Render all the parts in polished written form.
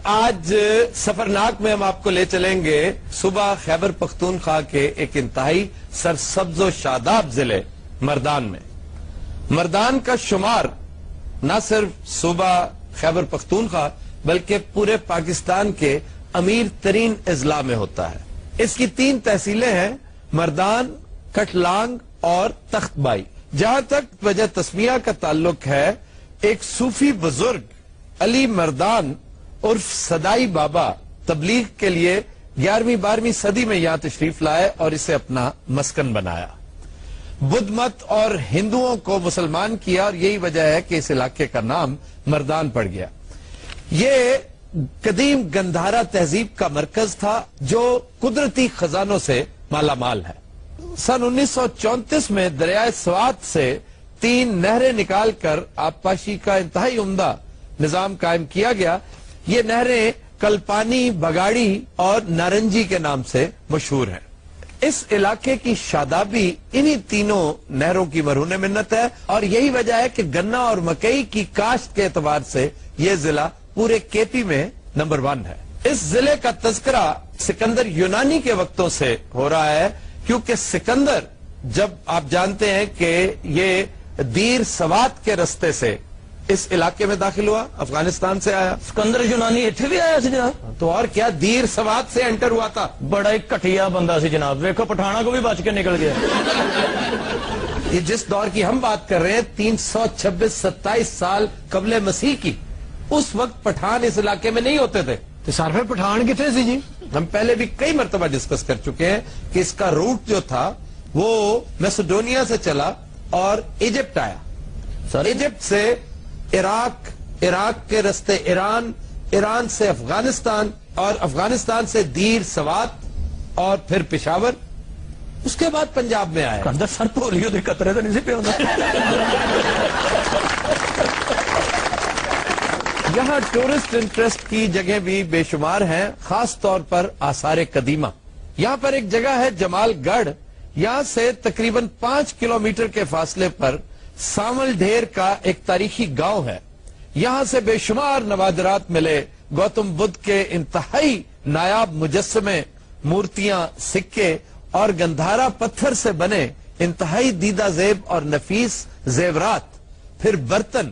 آج سفرناک میں ہم آپ کو لے چلیں گے صوبہ خیبر پختونخوا کے ایک انتہائی سرسبز و شاداب ضلع مردان میں. مردان کا شمار نہ صرف صوبہ خیبر پختونخوا بلکہ پورے پاکستان کے امیر ترین اضلاع میں ہوتا ہے. اس کی 3 تحصیلیں ہیں: مردان، کٹلانگ اور تخت بائی. جہاں تک وجہ تسمیہ کا تعلق ہے، ایک صوفی بزرگ علی مردان عرف صدائی بابا تبلیغ کے لیے 11ویں 12ویں صدی میں یہاں تشریف لائے اور اسے اپنا مسکن بنایا. بدھ مت اور ہندوؤں کو مسلمان کیا اور یہی وجہ ہے کہ اس علاقے کا نام مردان پڑ گیا. یہ قدیم گندھارا تہذیب کا مرکز تھا جو قدرتی خزانوں سے مالا مال ہے. سن 1934 میں دریائے سوات سے 3 نہریں نکال کر آبپاشی کا انتہائی عمدہ نظام قائم کیا گیا. یہ نہریں کلپانی، بگاڑی اور نارنجی کے نام سے مشہور ہیں. اس علاقے کی شادابی انہی تینوں نہروں کی مرہون منت ہے اور یہی وجہ ہے کہ گنا اور مکئی کی کاشت کے اعتبار سے یہ ضلع پورے کے پی میں نمبر 1 ہے. اس ضلع کا تذکرہ سکندر یونانی کے وقتوں سے ہو رہا ہے، کیونکہ سکندر، جب آپ جانتے ہیں کہ یہ دیر سوات کے رستے سے اس علاقے میں داخل ہوا، افغانستان سے آیا. سکندر یونانی اتنے بھی آیا سی جناب؟ تو اور کیا، دیر سوات سے انٹر ہوا تھا. بڑا ایک کٹیا بندہ سی جناب، ویکھو پٹھانا کو بھی بچ کے نکل گیا. یہ جس دور کی ہم بات کر رہے ہیں 326-27 سال قبل مسیح کی، اس وقت پٹھان اس علاقے میں نہیں ہوتے تھے. تو سر پہ پٹھان کتنے سی جی؟ ہم پہلے بھی کئی مرتبہ ڈسکس کر چکے ہیں کہ اس کا روٹ جو تھا وہ میسیڈونیا سے چلا اور ایجپٹ آیا. ایجپٹ سے عراق، عراق کے رستے ایران، ایران سے افغانستان اور افغانستان سے دیر سوات اور پھر پشاور، اس کے بعد پنجاب میں آیا. کندر سر پولیو دے قطرے تو نہیں سے پہ ہوتا. یہاں ٹورسٹ انٹرسٹ کی جگہ بھی بے شمار ہیں، خاص طور پر آثار قدیمہ. یہاں پر ایک جگہ ہے جمال گڑھ. یہاں سے تقریباً 5 کلومیٹر کے فاصلے پر سامل ڈھیر کا ایک تاریخی گاؤں ہے. یہاں سے بے شمار نوادرات ملے. گوتم بدھ کے انتہائی نایاب مجسمے، مورتیاں، سکے اور گندھارا پتھر سے بنے انتہائی دیدہ زیب اور نفیس زیورات، پھر برتن،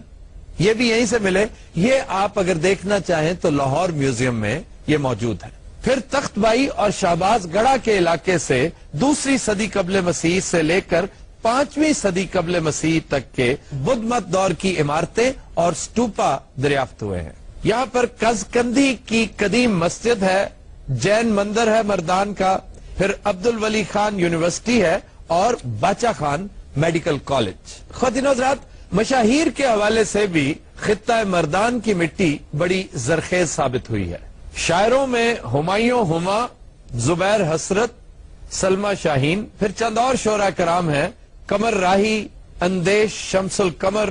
یہ بھی یہیں سے ملے. یہ آپ اگر دیکھنا چاہیں تو لاہور میوزیم میں یہ موجود ہے. پھر تخت بائی اور شہباز گڑھا کے علاقے سے 2 صدی قبل مسیح سے لے کر 5ویں صدی قبل مسیح تک کے بدھ مت دور کی عمارتیں اور سٹوپا دریافت ہوئے ہیں. یہاں پر کزکندی کی قدیم مسجد ہے، جین مندر ہے مردان کا، پھر عبد الولی خان یونیورسٹی ہے اور باچا خان میڈیکل کالج. خواتین و حضرات، مشاہیر کے حوالے سے بھی خطہ مردان کی مٹی بڑی زرخیز ثابت ہوئی ہے. شاعروں میں ہمایوں ہما، زبیر حسرت، سلمہ شاہین، پھر چند اور شعراء کرام ہیں: قمر راہی، اندیش، شمس القمر،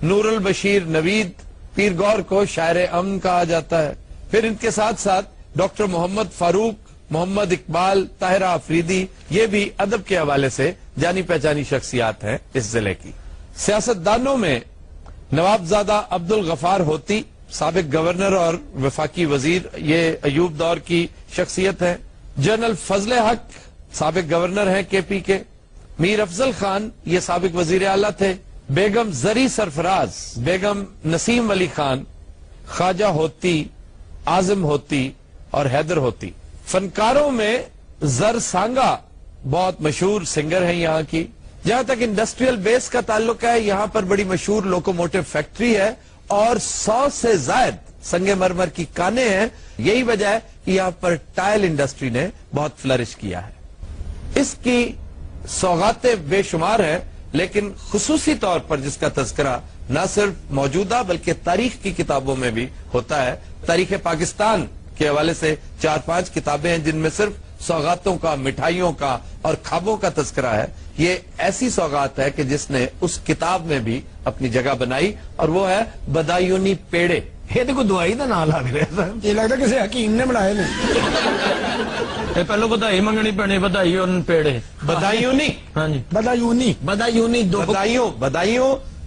نور البشیر نوید. پیر گور کو شاعر امن کہا جاتا ہے. پھر ان کے ساتھ ساتھ ڈاکٹر محمد فاروق، محمد اقبال، طاہرہ آفریدی، یہ بھی ادب کے حوالے سے جانی پہچانی شخصیات ہیں اس ضلع کی. سیاستدانوں میں نوابزادہ عبد الغفار ہوتی، سابق گورنر اور وفاقی وزیر، یہ ایوب دور کی شخصیت ہے. جنرل فضل حق، سابق گورنر ہیں کے پی کے. میر افضل خان، یہ سابق وزیر اعلیٰ تھے. بیگم زری سرفراز، بیگم نسیم علی خان، خواجہ ہوتی، اعظم ہوتی اور حیدر ہوتی. فنکاروں میں زر سانگا بہت مشہور سنگر ہیں یہاں کی. جہاں تک انڈسٹریل بیس کا تعلق ہے، یہاں پر بڑی مشہور لوکوموٹو فیکٹری ہے اور 100 سے زائد سنگ مرمر کی کانیں ہیں. یہی وجہ ہے کہ یہاں پر ٹائل انڈسٹری نے بہت فلرش کیا ہے. اس کی سوغاتیں بے شمار ہیں، لیکن خصوصی طور پر جس کا تذکرہ نہ صرف موجودہ بلکہ تاریخ کی کتابوں میں بھی ہوتا ہے. تاریخ پاکستان کے حوالے سے 4-5 کتابیں ہیں جن میں صرف سوغاتوں کا، مٹھائیوں کا اور خوابوں کا تذکرہ ہے. یہ ایسی سوغات ہے کہ جس نے اس کتاب میں بھی اپنی جگہ بنائی، اور وہ ہے بدایونی پیڑے. یہ تو کوئی دوائی کا نام لگ رہا ہے، یہ لگتا ہے کسی حکیم نے بنائے نہیں. پہلو بدائی منگنی پڑنی، بدائی اور پیڑے. بدایونی، ہاں جی، بدایونی، بدایونی دو بدائیوں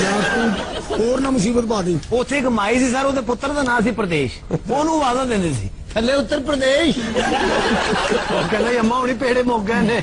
ਜਾਂ ਤੂੰ ਹੋਰ ਨਾ ਮੁਸੀਬਤ ਪਾ ਦੀ। ਉੱਥੇ ਇੱਕ ਮਾਈ ਸੀ ਸਰ, ਉਹਦੇ ਪੁੱਤਰ ਦਾ ਨਾਂ ਸੀ ਪ੍ਰਦੇਸ਼, ਉਹਨੂੰ ਆਵਾਜ਼ਾਂ ਦਿੰਦੇ ਸੀ ਥੱਲੇ ਉੱਤਰ ਪ੍ਰਦੇਸ਼। ਉਹ ਕਹਿੰਦਾ ਅੰਮਾ ਹੁਣੀ ਪੇੜੇ ਮੁੱਕ ਗਏ ਨੇ।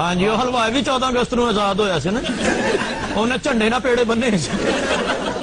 ਹਾਂਜੀ ਉਹ ਹਲਵਾਈ ਵੀ 14 ਅਗਸਤ ਨੂੰ ਆਜ਼ਾਦ ਹੋਇਆ ਸੀ ਨਾ, ਉਹਨੇ ਝੰਡੇ ਨਾਲ ਪੇੜੇ ਬੰਨੇ ਸੀ।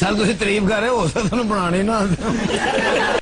ਸਰ ਤੁਸੀਂ ਤਾਰੀਫ ਕਰ ਰਹੇ ਹੋ, ਹੋ ਸਕਦਾ ਤੁਹਾਨੂੰ ਬਣਾਣੇ ਨਾ ਆਉਂਦੇ।